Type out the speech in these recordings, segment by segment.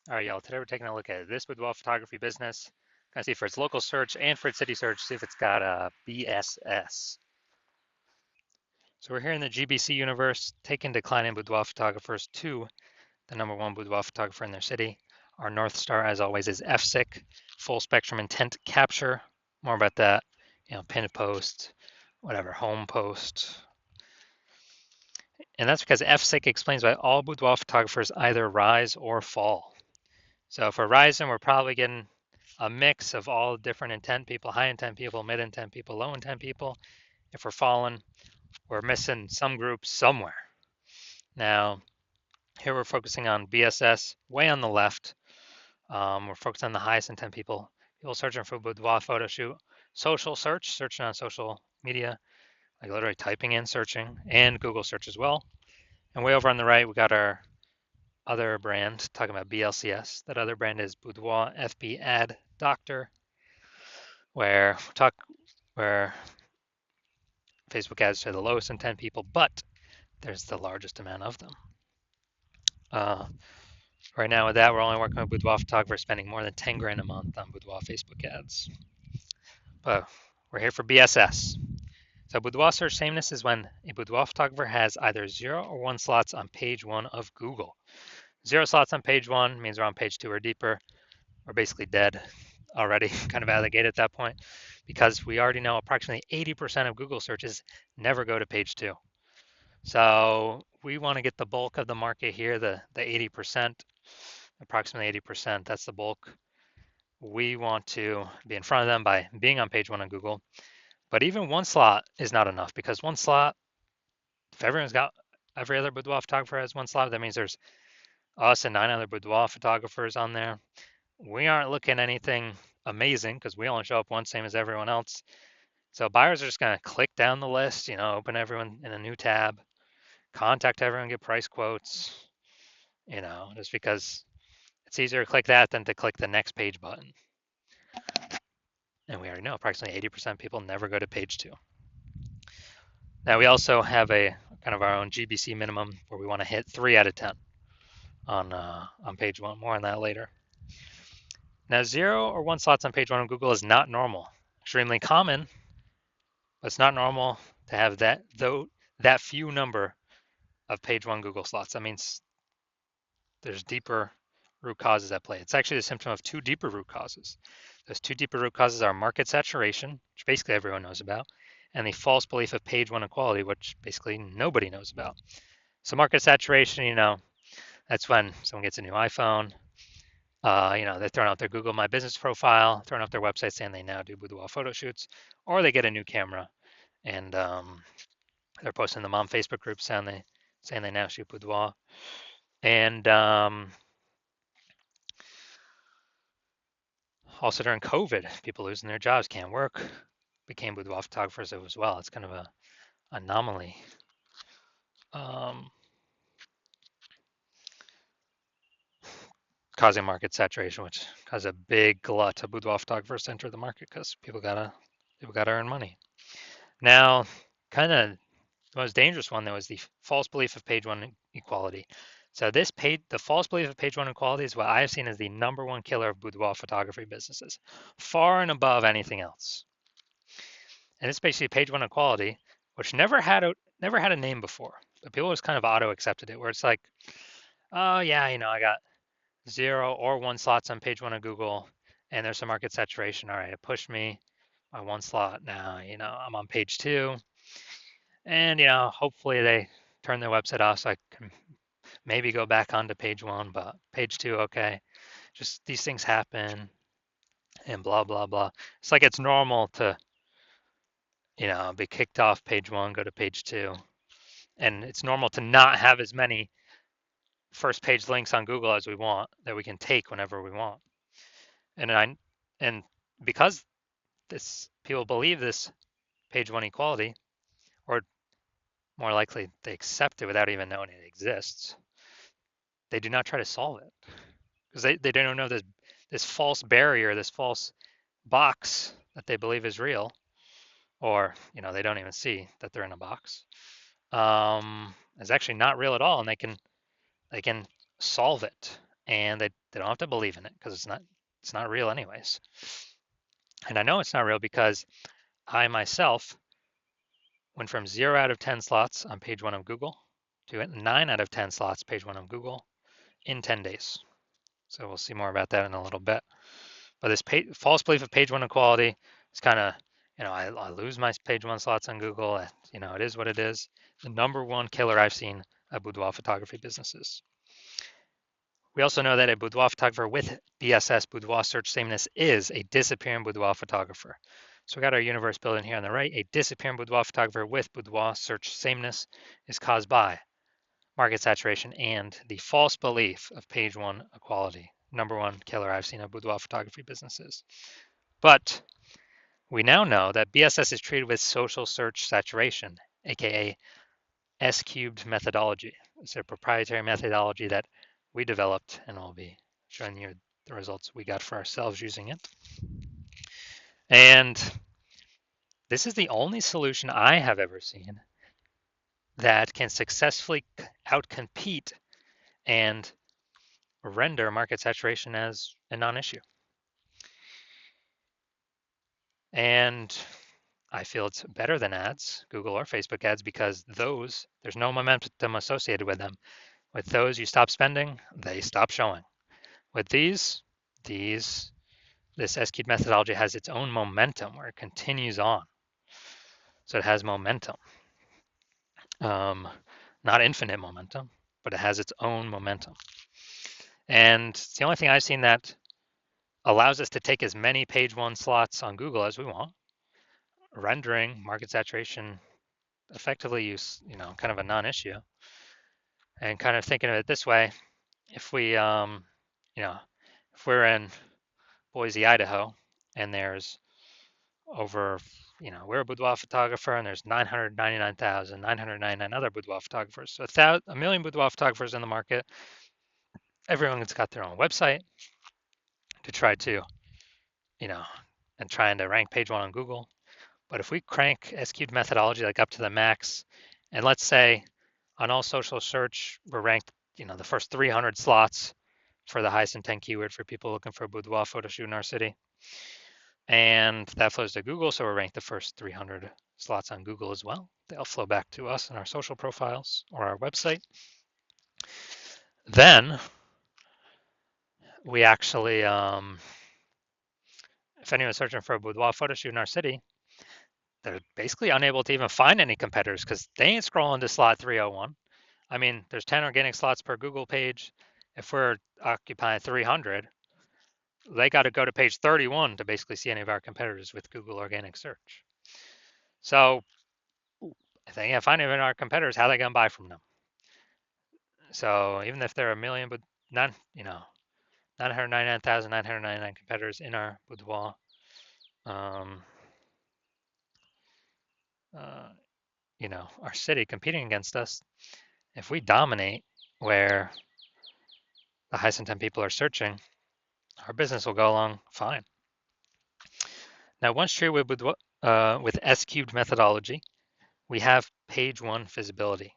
All right, y'all. Today we're taking a look at this boudoir photography business. Gonna see for its local search and for its city search, see if it's got a BSS. So we're here in the GBC universe, taking declining boudoir photographers to the #1 boudoir photographer in their city. Our North Star, as always, is FSIC, full spectrum intent capture. More about that, pinned post, whatever, home post. And that's because FSIC explains why all boudoir photographers either rise or fall. So if we're rising, we're probably getting a mix of all different intent people, high intent people, mid intent people, low intent people. If we're falling, we're missing some groups somewhere. Now, here we're focusing on BSS way on the left. We're focused on the highest intent people. People searching for boudoir photo shoot. Social search, searching on social media, like literally typing in searching, and Google search as well. And way over on the right, we got our other brand talking about BLCS. That other brand is Boudoir FB Ad Doctor, where Facebook ads to the lowest intent people, but there's the largest amount of them. Right now with that, we're only working with boudoir photographers spending more than 10 grand a month on boudoir Facebook ads. But we're here for BSS. So boudoir search sameness is when a boudoir photographer has either 0 or 1 slots on page 1 of Google. 0 slots on page 1 means we're on page 2 or deeper. We're basically dead already, kind of out of the gate at that point, because we already know approximately 80% of Google searches never go to page 2. So we want to get the bulk of the market here, the 80%, approximately 80%, that's the bulk. We want to be in front of them by being on page 1 on Google. But even 1 slot is not enough, because 1 slot, if every other boudoir photographer has 1 slot, that means there's us and 9 other boudoir photographers on there. We aren't looking anything amazing because we only show up once, same as everyone else. So buyers are just going to click down the list, open everyone in a new tab, contact everyone, get price quotes, just because it's easier to click that than to click the next page button. And we already know approximately 80% of people never go to page 2. Now we also have a kind of our own GBC minimum where we want to hit 3 out of 10 on page 1. More on that later. Now 0 or 1 slots on page 1 on Google is not normal. Extremely common, but it's not normal to have that few number of page 1 Google slots. That means there's deeper root causes at play. It's actually the symptom of 2 deeper root causes. Those 2 deeper root causes are market saturation, which basically everyone knows about, and the false belief of page 1 equality, which basically nobody knows about. So market saturation, that's when someone gets a new iPhone, they're throwing out their Google My Business profile, throwing out their website saying they now do boudoir photo shoots, or they get a new camera and they're posting them on Facebook groups saying they now shoot boudoir. And also during COVID, people losing their jobs, can't work, became boudoir photographers as well. It's kind of an anomaly. Causing market saturation, which caused a big glut of boudoir photographers to enter the market because people gotta earn money. Now, kind of the most dangerous one though is the false belief of page 1 equality. So the false belief of page 1 equality is what I've seen as the #1 killer of boudoir photography businesses, far and above anything else. And it's basically page 1 equality, which never had a name before, but people just kind of auto accepted it, where it's like, oh yeah, I got 0 or 1 slots on page 1 of Google, and there's some market saturation. All right, it pushed me by 1 slot. Now, I'm on page 2, and hopefully they turn their website off so I can maybe go back onto page 1, but page 2, okay. Just these things happen, and blah blah blah. It's like it's normal to be kicked off page 1, go to page 2, and it's normal to not have as many first page links on Google as we want that we can take whenever we want. And because people believe this page 1 equality, or more likely they accept it without even knowing it exists, they do not try to solve it because they don't know this false barrier, this false box that they believe is real, or they don't even see that they're in a box, is actually not real at all, and they can solve it. and they don't have to believe in it because it's not real anyways. And I know it's not real because I myself went from 0 out of 10 slots on page 1 of Google to 9 out of 10 slots page 1 of Google in 10 days. So we'll see more about that in a little bit. But this false belief of page 1 equality is kind of, I lose my page 1 slots on Google. It is what it is. The number one killer I've seen of boudoir photography businesses. We also know that a boudoir photographer with BSS, boudoir search sameness, is a disappearing boudoir photographer. So we got our universe building here on the right. A disappearing boudoir photographer with boudoir search sameness is caused by market saturation and the false belief of page 1 equality. Number one killer I've seen of boudoir photography businesses. But we now know that BSS is treated with social search saturation, aka S-cubed methodology. It's a proprietary methodology that we developed, and I'll be showing you the results we got for ourselves using it. And this is the only solution I have ever seen that can successfully outcompete and render market saturation as a non-issue. And I feel it's better than ads, Google or Facebook ads, because there's no momentum associated with them. With those, you stop spending, they stop showing. With this S-cubed methodology has its own momentum where it continues on. So it has momentum. Not infinite momentum, but it has its own momentum. And it's the only thing I've seen that allows us to take as many page 1 slots on Google as we want, rendering market saturation effectively kind of a non-issue. And kind of thinking of it this way, if we, if we're in Boise, Idaho, and there's over, we're a boudoir photographer, and there's 999,999 other boudoir photographers. So a million boudoir photographers in the market. Everyone's got their own website to try to, and trying to rank page 1 on Google. But if we crank S-cubed methodology like up to the max, and let's say on all social search, we're ranked, the first 300 slots for the highest intent keyword for people looking for a boudoir photo shoot in our city. And that flows to Google, so we're ranked the first 300 slots on Google as well. They'll flow back to us in our social profiles or our website. Then we actually, if anyone's searching for a boudoir photo shoot in our city, they're basically unable to even find any competitors because they ain't scrolling to slot 301. I mean, there's 10 organic slots per Google page. If we're occupying 300, they got to go to page 31 to basically see any of our competitors with Google organic search. So if they can't find any of our competitors, how are they going to buy from them? So even if there are a million, but 999,999 competitors in our boudoir, our city competing against us, if we dominate where the highest intent people are searching, our business will go along fine. Now, once true with S-cubed methodology, we have page 1 visibility.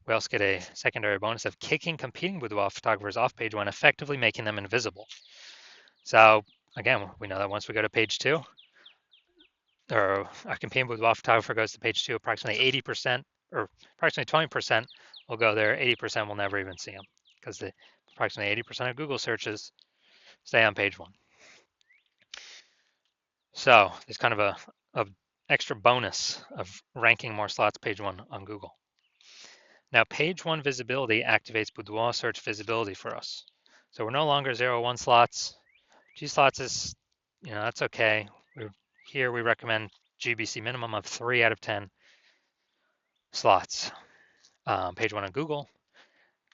We also get a secondary bonus of kicking competing boudoir photographers off page 1, effectively making them invisible. So again, we know that once we go to page 2, or our competing boudoir photographer goes to page 2, approximately 80% or approximately 20% will go there. 80% will never even see them because approximately 80% of Google searches stay on page 1. So there's kind of a extra bonus of ranking more slots page 1 on Google. Now, page 1 visibility activates boudoir search visibility for us. So we're no longer 0-1 slots. G slots is, that's okay. Here we recommend GBC minimum of 3 out of 10 slots. Page 1 on Google,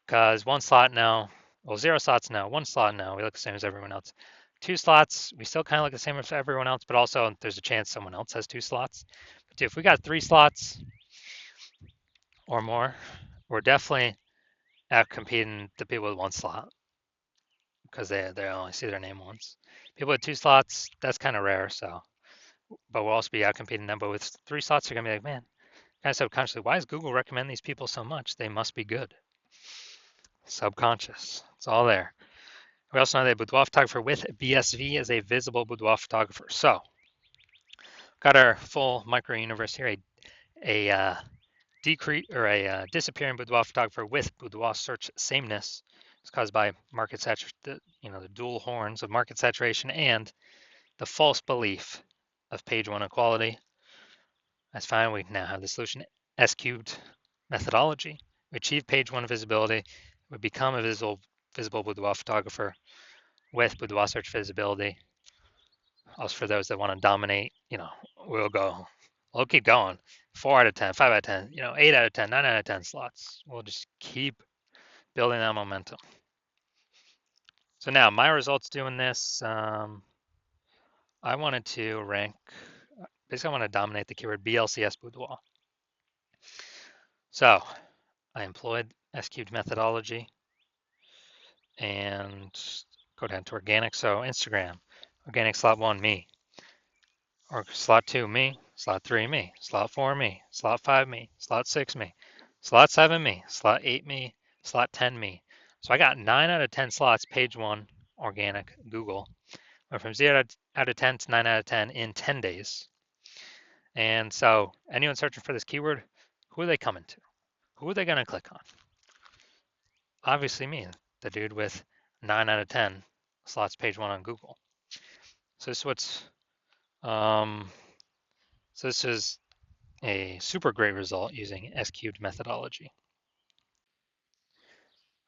because 1 slot now, well, 0 slots now, 1 slot now, we look the same as everyone else. 2 slots, we still kind of look the same as everyone else, but also there's a chance someone else has 2 slots. But if we got 3 slots or more, we're definitely out competing the people with 1 slot because they only see their name once. People with 2 slots, that's kind of rare. So, but we'll also be out competing them. But with 3 slots, you're gonna be like, man, kind of subconsciously, why does Google recommend these people so much? They must be good. Subconscious. It's all there. We also know that a boudoir photographer with BSV is a visible boudoir photographer. So, got our full micro universe here. A decrease or a disappearing boudoir photographer with boudoir search sameness is caused by market saturation. The dual horns of market saturation and the false belief of page one equality. That's fine. We now have the solution S cubed methodology. We achieve page one visibility. We become a visible boudoir photographer with boudoir search visibility. Also, for those that want to dominate, we'll keep going. 4 out of 10, 5 out of 10, 8 out of 10, 9 out of 10 slots. We'll just keep building that momentum. So now my results doing this, I wanted to rank, basically I want to dominate the keyword BLCS boudoir. So I employed S cubed methodology and go down to organic. So Instagram, organic slot 1, me. Or slot 2, me. Slot 3, me. Slot 4, me. Slot 5, me. Slot 6, me. Slot 7, me. Slot 8, me. Slot 10, me. So I got 9 out of 10 slots, page 1, organic, Google. Went from 0 out of 10 to 9 out of 10 in 10 days. And so anyone searching for this keyword, who are they coming to? Who are they going to click on? Obviously me, the dude with 9 out of 10 slots, page 1 on Google. So this is what's so this is a super great result using S cubed methodology.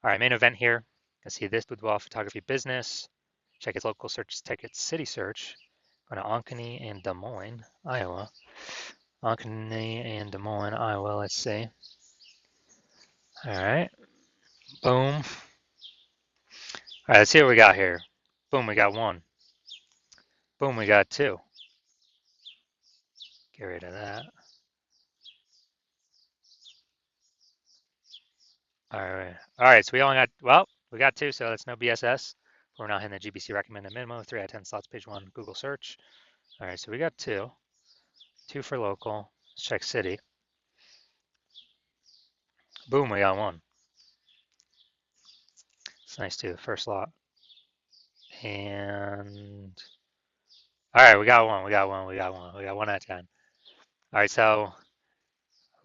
All right, main event here. You can see this boudoir photography business. Check its local search, check its city search. Go to Ankeny and Des Moines, Iowa. Ankeny and Des Moines, Iowa, let's see. All right, boom. All right, let's see what we got here. Boom, we got 1. Boom, we got 2. Get rid of that. All right, so we only got, well, we got 2, so that's no BSS. We're not hitting the GBC recommended minimum, 3 out of 10 slots, page 1, Google search. All right, so we got 2. 2 for local. Let's check city. Boom, we got 1. It's nice too, first slot. And all right, we got 1. We got 1 out of 10. All right, so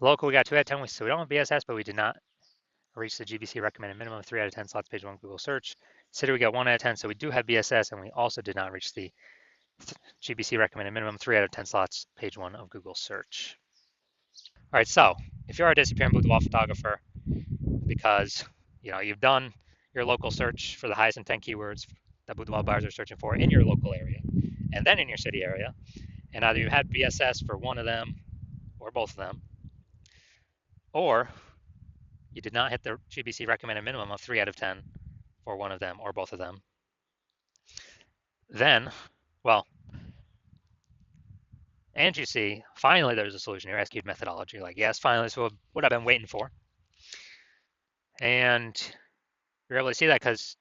local, we got 2 out of 10. So we don't have BSS, but we did not reach the GBC recommended minimum, 3 out of 10 slots, page 1, Google search. City, we got 1 out of 10. So we do have BSS, and we also did not reach the GBC recommended minimum, 3 out of 10 slots, page 1 of Google search. All right, so if you're a disappearing boudoir photographer, because you've done your local search for the highest intent keywords that boudoir buyers are searching for in your local area, and then in your city area, and either you had BSS for one of them or both of them, or you did not hit the GBC recommended minimum of 3 out of 10 for one of them or both of them, then, well, and you see, finally there's a solution here, S-cubed methodology. You're like, yes, finally, this is what I've been waiting for. And you're able to see that because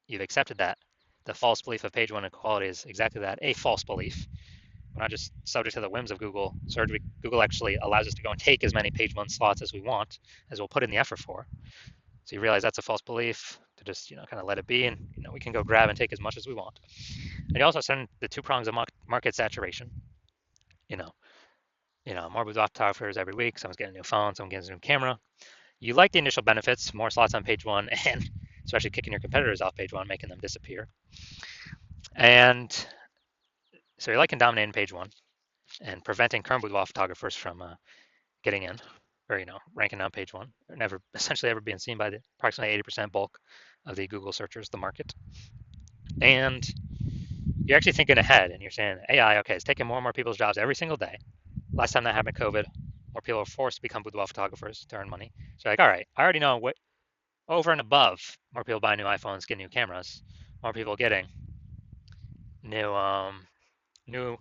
you've accepted that. The false belief of page one equality is exactly that, a false belief. We're not just subject to the whims of Google search. Google actually allows us to go and take as many page one slots as we want, as we'll put in the effort for. So you realize that's a false belief, to just kind of let it be, and we can go grab and take as much as we want. And you also send the 2 prongs of market saturation. More boudoir photographers every week. Someone's getting a new phone, someone gets a new camera. You like the initial benefits, more slots on page 1, and especially kicking your competitors off page 1, making them disappear. And so you're liking dominating page 1 and preventing current boudoir photographers from getting in, or ranking on page 1, or essentially ever being seen by the approximately 80% bulk of the Google searchers, the market. And you're actually thinking ahead, and you're saying AI, okay, it's taking more and more people's jobs every single day. Last time that happened, COVID, more people were forced to become boudoir photographers to earn money. So you're like, all right, I already know what over and above more people buying new iPhones, getting new cameras, more people getting new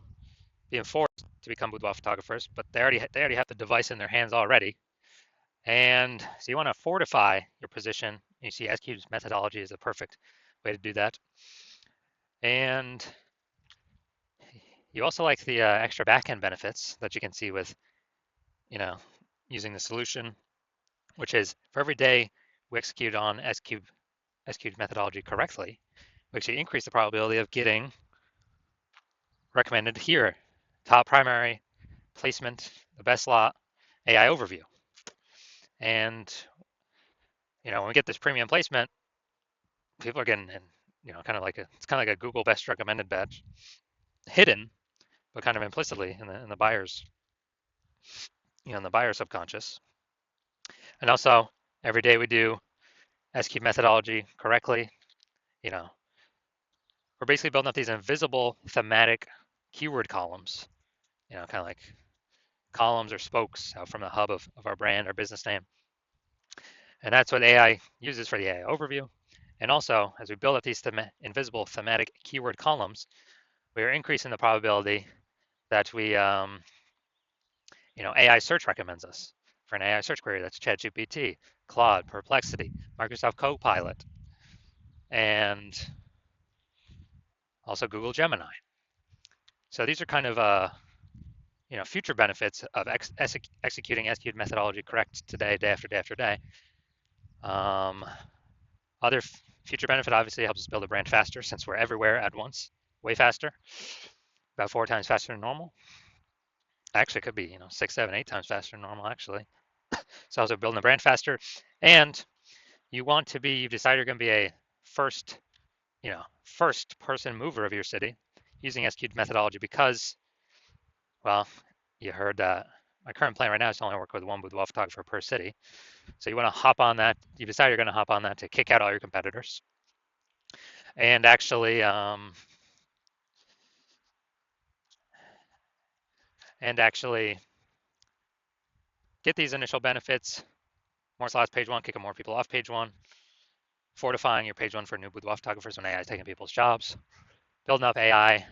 being forced to become boudoir photographers, but they already have the device in their hands already. And so you want to fortify your position. You see S-cubed methodology is the perfect way to do that. And you also like the extra backend benefits that you can see with, using the solution, which is for every day we execute on S cubed methodology correctly, we actually increase the probability of getting recommended here. Top primary, placement, the best lot, AI overview. And when we get this premium placement, people are getting in, it's kind of like a Google best recommended badge, hidden, but kind of implicitly in the buyer's, in the buyer subconscious. And also, every day we do S-cube methodology correctly, you know, we're basically building up these invisible thematic keyword columns, kind of like columns or spokes out from the hub of our brand, our business name. And that's what AI uses for the AI overview. And also, as we build up these invisible thematic keyword columns, we are increasing the probability that AI search recommends us for an AI search query. That's ChatGPT, Claude, Perplexity, Microsoft Copilot, and also Google Gemini. So these are kind of future benefits of executing S-cubed methodology correct today, day after day after day. Other future benefit obviously helps us build a brand faster since we're everywhere at once, way faster, about 4 times faster than normal. Actually, it could be 6, 7, 8 times faster than normal actually. So also building the brand faster, and you've decided you're going to be a first person mover of your city using S-cubed methodology because, well, you heard that my current plan right now is to only work with one boudoir photographer per city. So you want to hop on that. You decide you're going to hop on that to kick out all your competitors, and actually get these initial benefits. More slots page one, kicking more people off page one, fortifying your page one for new boudoir photographers when AI is taking people's jobs, building up AI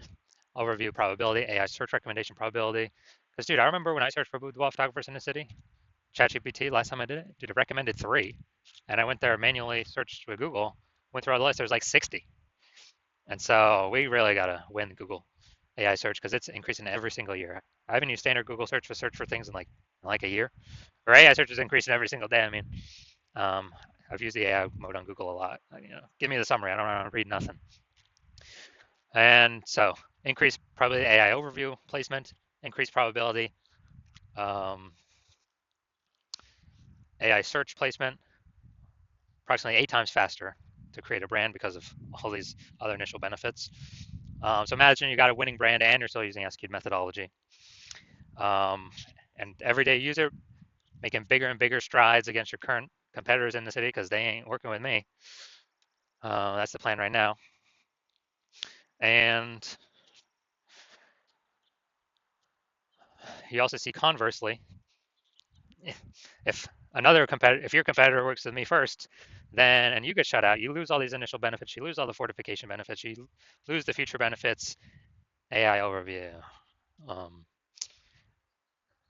overview probability, AI search recommendation probability. Because, dude, I remember when I searched for boudoir photographers in the city, ChatGPT, last time I did it, it recommended 3. And I went there manually, searched with Google, went through all the list, there was like 60. And so we really got to win Google AI search because it's increasing every single year. I haven't used standard Google search for things in like a year. Or AI search is increasing every single day. I mean, I've used the AI mode on Google a lot. Give me the summary. I don't want to read nothing. And so increase probability AI overview placement, increase probability AI search placement, approximately 8 times faster to create a brand because of all these other initial benefits. So imagine you got a winning brand and you're still using S-cubed methodology. And everyday user making bigger and bigger strides against your current competitors in the city because they ain't working with me. That's the plan right now. And you also see conversely, if your competitor works with me first, and you get shut out, you lose all these initial benefits, you lose all the fortification benefits, you lose the future benefits, AI overview,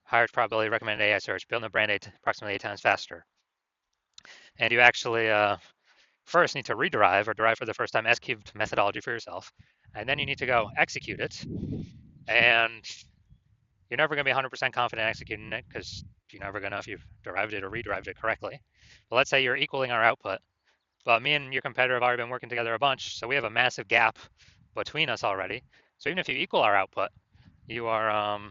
higher probability recommended AI search, building a brand approximately 8 times faster. And you actually first need to rederive or derive for the first time S-cubed methodology for yourself, and then you need to go execute it. And you're never going to be 100% confident executing it because you're never going to know if you've derived it or rederived it correctly. But let's say you're equaling our output, but me and your competitor have already been working together a bunch, so we have a massive gap between us already. So even if you equal our output, you're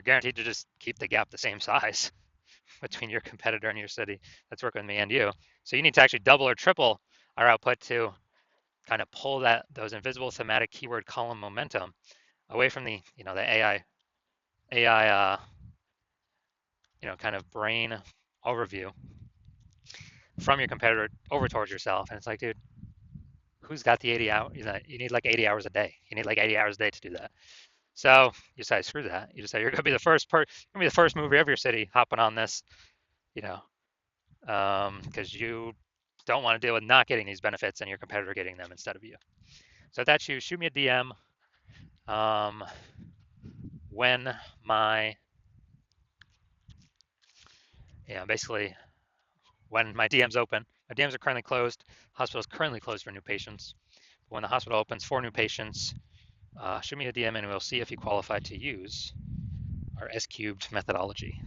guaranteed to just keep the gap the same size between your competitor and your city that's working with me and you. So you need to actually double or triple our output to kind of pull those invisible thematic keyword column momentum away from the AI kind of brain overview from your competitor over towards yourself. And it's like, dude, who's got the 80 hours? You need like 80 hours a day. You need like 80 hours a day to do that. So you decide, screw that. You decide you're gonna be the first mover of your city hopping on this, because you don't want to deal with not getting these benefits and your competitor getting them instead of you. So if that's you, shoot me a DM. When my basically when my DM's open, my DMs are currently closed. Hospital is currently closed for new patients. But when the hospital opens for new patients, shoot me a DM and we'll see if you qualify to use our S-cubed methodology.